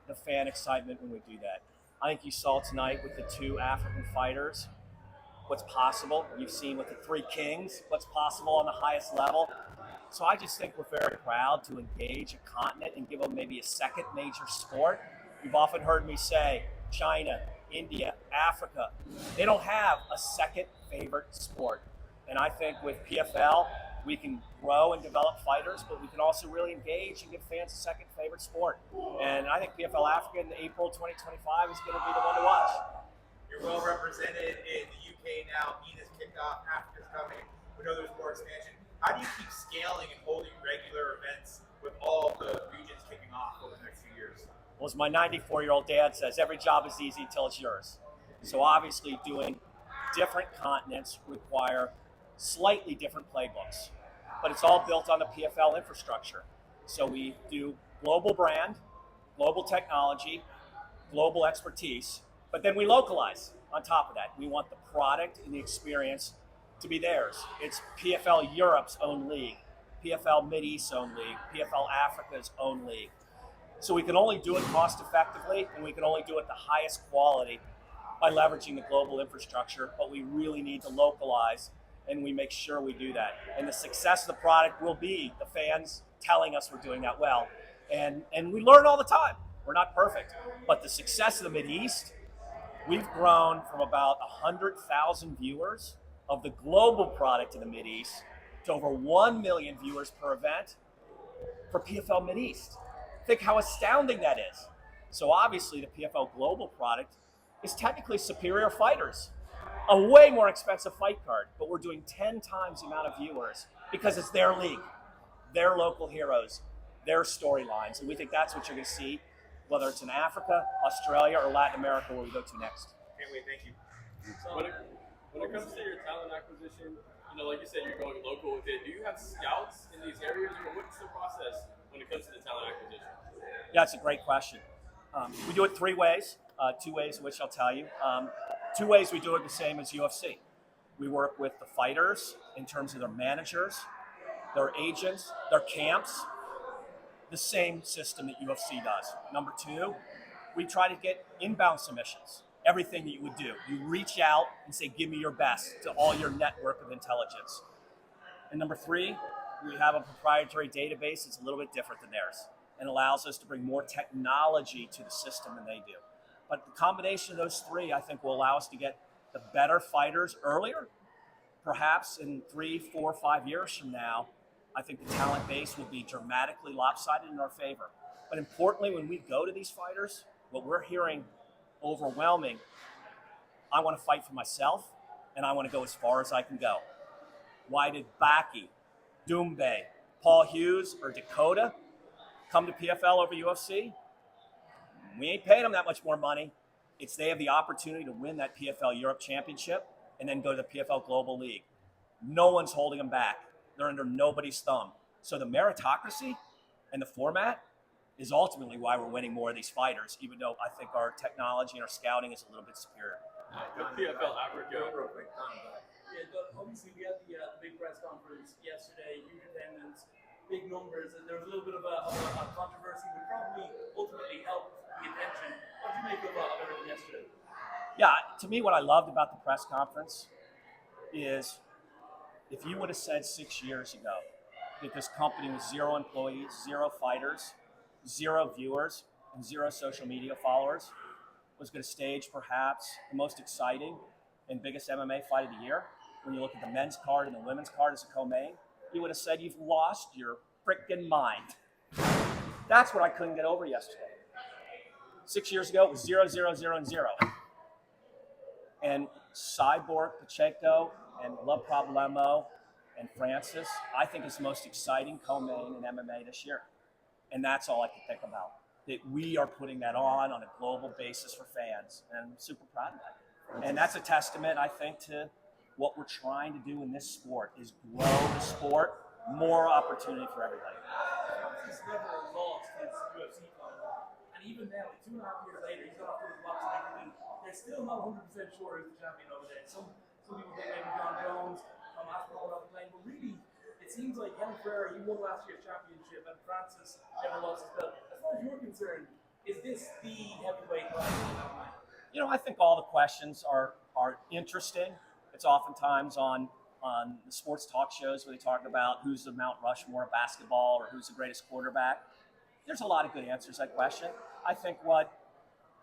the fan excitement when we do that. I think you saw tonight with the two African fighters what's possible. You've seen with the three kings what's possible on the highest level. So I just think we're very proud to engage a continent and give them maybe a second major sport. You've often heard me say China, India, Africa, they don't have a second favorite sport. And I think with PFL, we can grow and develop fighters, but we can also really engage and give fans a second favorite sport. And I think PFL Africa in April 2025 is going to be the one to watch. You're well represented in the UK now. MENA's kicked off. Africa's coming. We know there's more expansion. How do you keep scaling and holding regular events with all the regions kicking off over the next few years? Well, as my 94-year-old dad says, every job is easy until it's yours. So obviously doing different continents require slightly different playbooks, but it's all built on the PFL infrastructure. So we do global brand, global technology, global expertise, but then we localize on top of that. We want the product and the experience to be theirs. It's PFL Europe's own league, PFL Mideast's own league, PFL Africa's own league. So we can only do it cost effectively, and we can only do it the highest quality by leveraging the global infrastructure, but we really need to localize, and we make sure we do that. And the success of the product will be the fans telling us we're doing that well. And we learn all the time. We're not perfect. But the success of the Mideast, we've grown from about 100,000 viewers of the global product in the Mideast to over 1 million viewers per event for PFL Mideast. Think how astounding that is. So obviously the PFL global product is technically superior fighters, a way more expensive fight card, but we're doing 10 times the amount of viewers because it's their league, their local heroes, their storylines. And we think that's what you're going to see, whether it's in Africa, Australia, or Latin America, where we go to next. Can't wait. Thank you. So when it comes to your talent acquisition, like you said, you're going local with it. Do you have scouts in these areas, or what's the process when it comes to the talent acquisition? Yeah, it's a great question. We do it three ways, two ways which I'll tell you. Two ways we do it the same as UFC. We work with the fighters in terms of their managers, their agents, their camps, the same system that UFC does. Number two, we try to get inbound submissions, everything that you would do. You reach out and say, give me your best to all your network of intelligence. And number three, we have a proprietary database that's a little bit different than theirs and allows us to bring more technology to the system than they do. But the combination of those three, I think, will allow us to get the better fighters earlier. Perhaps in 3, 4, 5 years from now, I think the talent base will be dramatically lopsided in our favor. But importantly, when we go to these fighters, what we're hearing overwhelming, I want to fight for myself, and I want to go as far as I can go. Why did Baki, Doumbé, Paul Hughes, or Dakota come to PFL over UFC? We ain't paying them that much more money. It's they have the opportunity to win that PFL Europe Championship and then go to the PFL Global League. No one's holding them back. They're under nobody's thumb. So the meritocracy and the format is ultimately why we're winning more of these fighters, even though I think our technology and our scouting is a little bit superior. With PFL Africa, Obviously we had the big press conference yesterday, huge attendance, big numbers, and there was a little bit of a controversy, but probably ultimately helped the attention. What did you make of everything yesterday? Yeah, to me, what I loved about the press conference is if you would have said 6 years ago that this company with 0 employees, 0 fighters, 0 viewers, and 0 social media followers was going to stage perhaps the most exciting and biggest MMA fight of the year, when you look at the men's card and the women's card as a co-main, you would have said you've lost your freaking mind. That's what I couldn't get over yesterday. 6 years ago, it was 0, 0, 0, and 0. And Cyborg, Pacheco, and La Problemo, and Francis, I think is the most exciting co-main in MMA this year. And that's all I can think about. That we are putting that on a global basis for fans. And I'm super proud of that. And that's a testament, I think, to what we're trying to do in this sport is grow the sport, more opportunity for everybody. He's never lost his UFC title, and even now, 2.5 years later, he's got off to his box and everything. They're still not 100% sure who's the champion over there. Some people think maybe John Jones, Aspinall out playing, but really, it seems like Henry Ferrer, he won last year's championship, and Francis never lost his belt. As far as you're concerned, Is this the heavyweight class of the night? You know, I think all the questions are interesting. It's oftentimes on the sports talk shows where they talk about who's the Mount Rushmore of basketball or who's the greatest quarterback. There's a lot of good answers to that question. I think what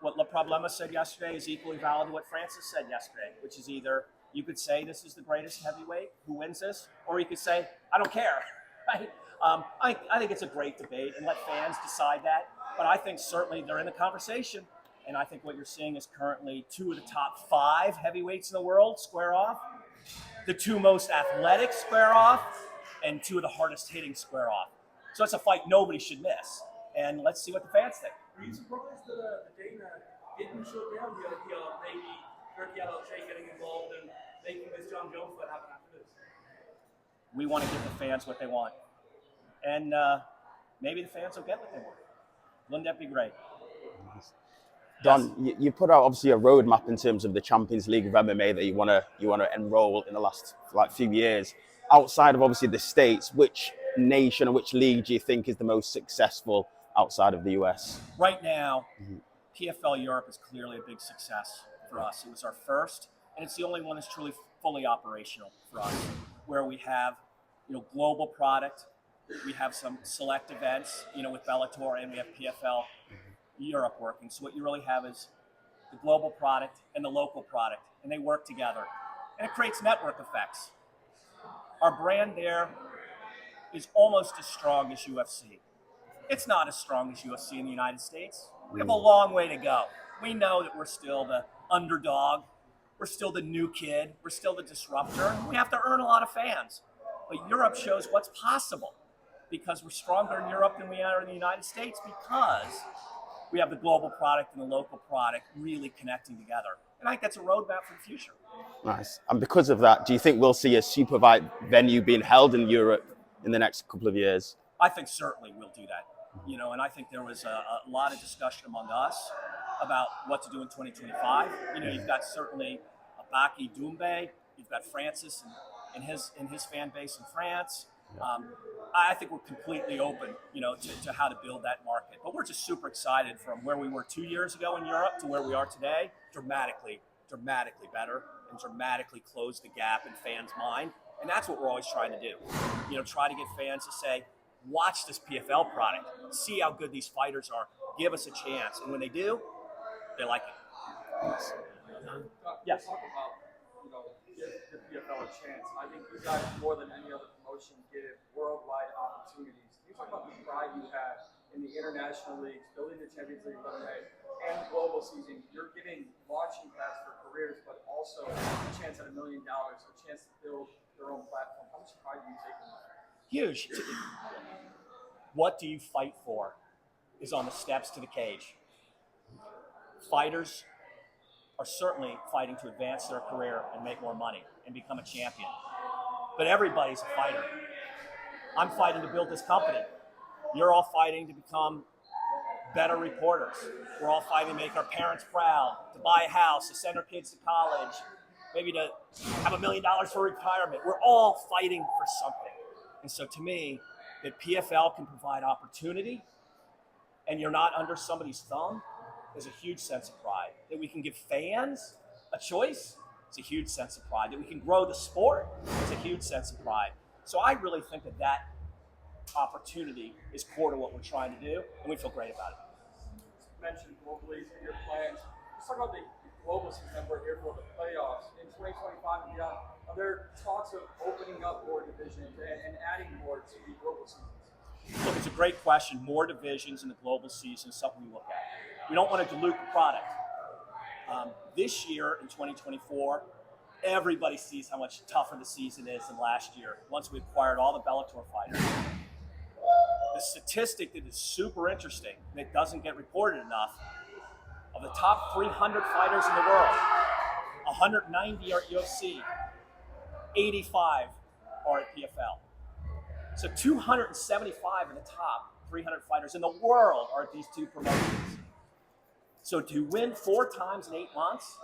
La Problema said yesterday is equally valid to what Francis said yesterday, which is either you could say this is the greatest heavyweight, who wins this, or you could say, I don't care, right? I think it's a great debate, and let fans decide that. But I think certainly they're in the conversation, and I think what you're seeing is currently 2 of the top 5 heavyweights in the world square off, the 2 most athletic square off, and 2 of the hardest hitting square off. So it's a fight nobody should miss, and let's see what the fans think. Were you surprised that Dana didn't shut down the idea of maybe Turkey LLJ getting involved and making this John Jones fight happen after this? We want to give the fans what they want, and maybe the fans will get what they want. Wouldn't that be great? Don, you put out obviously a roadmap in terms of the Champions League of MMA that you want to enroll in the last few years. Outside of obviously the States, which nation or which league do you think is the most successful outside of the US? Right now, PFL Europe is clearly a big success for us. It was our first, and it's the only one that's truly fully operational for us, where we have, global product. We have some select events, with Bellator, and we have PFL Europe working. So what you really have is the global product and the local product, and they work together, and it creates network effects. Our brand there is almost as strong as UFC. It's not as strong as UFC in the United States. We have a long way to go. We know that we're still the underdog. We're still the new kid. We're still the disruptor. We have to earn a lot of fans. But Europe shows what's possible because we're stronger in Europe than we are in the United States because we have the global product and the local product really connecting together. And I think that's a roadmap for the future. Nice. And because of that, do you think we'll see a super fight venue being held in Europe in the next couple of years? I think certainly we'll do that. And I think there was a lot of discussion among us about what to do in 2025. You've got certainly Baki Doumbé, you've got Francis and his fan base in France. I think we're completely open, to how to build that market. But we're just super excited from where we were 2 years ago in Europe to where we are today, dramatically better and dramatically close the gap in fans' mind. And that's what we're always trying to do. Try to get fans to say, watch this PFL product, see how good these fighters are, give us a chance. And when they do, they like it. Yes. Talk about, give the PFL a chance. I think you guys, more than any other promotion, give worldwide opportunities. Can you talk about the pride you have in the international leagues, building the Champions League MMA, and global season? You're getting launching pads for careers, but also a chance at $1 million, a chance to build their own platform. How much pride do you take in that? Huge. What do you fight for is on the steps to the cage. Fighters are certainly fighting to advance their career and make more money and become a champion. But everybody's a fighter. I'm fighting to build this company. You're all fighting to become better reporters. We're all fighting to make our parents proud, to buy a house, to send our kids to college, maybe to have $1 million for retirement. We're all fighting for something. And so to me, that PFL can provide opportunity and you're not under somebody's thumb is a huge sense of pride. That we can give fans a choice, it's a huge sense of pride. That we can grow the sport, it's a huge sense of pride. So I really think that opportunity is core to what we're trying to do, and we feel great about it. You mentioned globally your plans. Let's talk about the global season. We're here for the playoffs in 2025 and beyond. Are there talks of opening up more divisions and adding more to the global seasons? Look, it's a great question. More divisions in the global season is something we look at. We don't want to dilute the product. This year, in 2024, everybody sees how much tougher the season is than last year once we acquired all the Bellator fighters. The statistic that is super interesting, that doesn't get reported enough, of the top 300 fighters in the world, 190 are at UFC, 85 are at PFL. So 275 of the top 300 fighters in the world are at these two promotions. So to win 4 times in 8 months,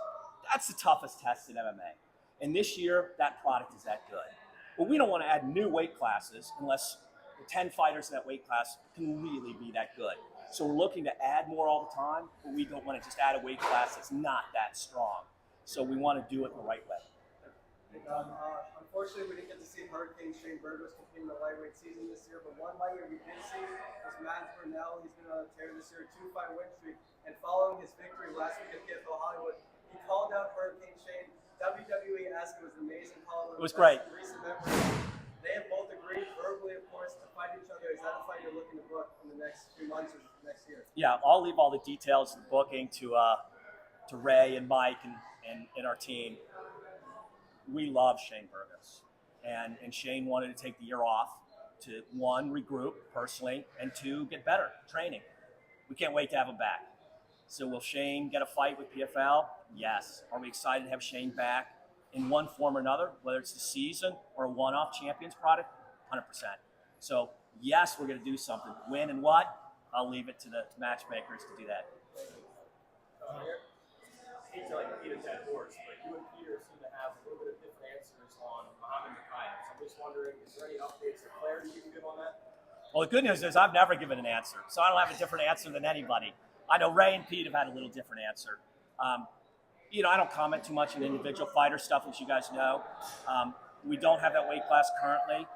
that's the toughest test in MMA. And this year, that product is that good. But we don't want to add new weight classes unless the 10 fighters in that weight class can really be that good. So we're looking to add more all the time, but we don't want to just add a weight class that's not that strong. So we want to do it the right way. Unfortunately, we didn't get to see Hurricane Shane Burgos compete in the lightweight season this year, but one lightweight we did see was Matt Burnell. He's been on a tear this year, 2-fight win streak, and following his victory last week at PFL Hollywood, he called out Hurricane Shane. WWE asked him, it was an amazing call. It was great. Recent memories. They have both agreed verbally, of course, to fight each other. Is that a fight you're looking to book in the next few months or next year? Yeah, I'll leave all the details of the booking to Ray and Mike and our team. We love Shane Burgos, and Shane wanted to take the year off to, one, regroup personally, and two, get better, training. We can't wait to have him back. So will Shane get a fight with PFL? Yes. Are we excited to have Shane back in one form or another, whether it's the season or a one-off champions product? 100%. So yes, we're going to do something. When and what? I'll leave it to the matchmakers to do that. I hate to beat a dead horse, but you and Peter seem to have a little bit of different answers on Muhammad Mokaev. So I'm just wondering, is there any updates or clarity you can give on that? Well, the good news is I've never given an answer, so I don't have a different answer than anybody. I know Ray and Pete have had a little different answer. I don't comment too much on individual fighter stuff, as you guys know. We don't have that weight class currently,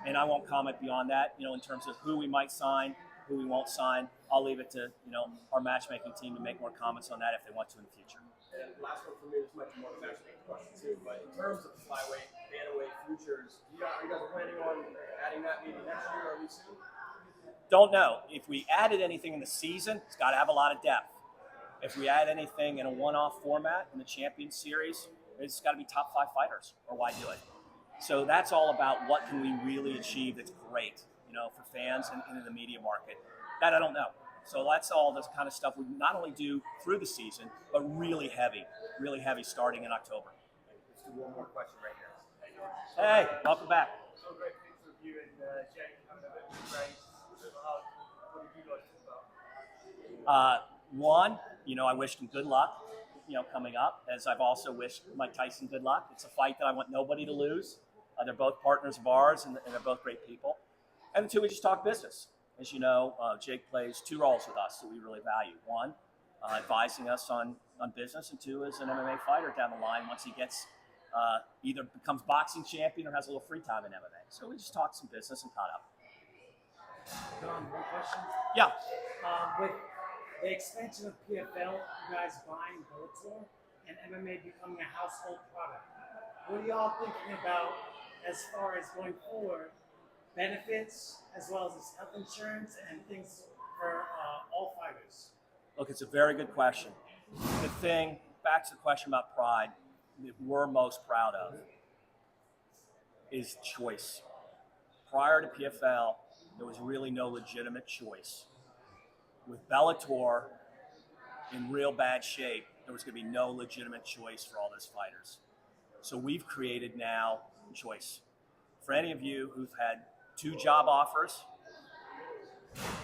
and I won't comment beyond that, in terms of who we might sign, who we won't sign. I'll leave it to, our matchmaking team to make more comments on that if they want to in the future. And last one for me, this might be more of a matchmaking question too, but in terms of flyweight, bantamweight futures, are you guys planning on adding that maybe next year or at least soon? Don't know. If we added anything in the season, it's got to have a lot of depth. If we add anything in a one-off format in the Champions Series, it's got to be top 5 fighters, or why do it? So that's all about what can we really achieve that's great, for fans and in the media market. That I don't know. So that's all this kind of stuff we not only do through the season, but really heavy starting in October. Let's do one more question right here. Hey, welcome back. So great picks with you and Jay coming up at the race. What did you guys think about? One, I wished him good luck, coming up, as I've also wished Mike Tyson good luck. It's a fight that I want nobody to lose. They're both partners of ours, and they're both great people. And the two, we just talk business. As you know, Jake plays 2 roles with us that we really value. One, advising us on business, and 2, as an MMA fighter down the line once he gets either becomes boxing champion or has a little free time in MMA. So we just talk some business and caught up. Donn, one question. Yeah. With the expansion of PFL, you guys buying Bellator, and MMA becoming a household product, what are y'all thinking about as far as going forward, benefits as well as health insurance and things for all fighters? Look, it's a very good question. The thing, back to the question about pride, that we're most proud of is choice. Prior to PFL, there was really no legitimate choice. With Bellator in real bad shape, there was going to be no legitimate choice for all those fighters. So we've created now choice. For any of you who've had 2 job offers,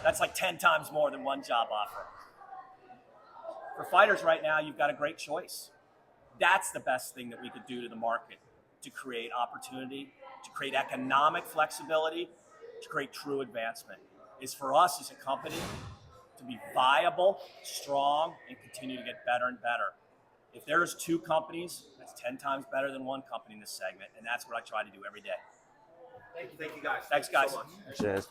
that's like 10 times more than 1 job offer. For fighters right now, you've got a great choice. That's the best thing that we could do to the market, to create opportunity, to create economic flexibility, to create true advancement, is for us as a company to be viable, strong, and continue to get better and better. If there's 2 companies, that's 10 times better than 1 company in this segment, and that's what I try to do every day. Thank you guys. Thanks, guys. So much. Cheers.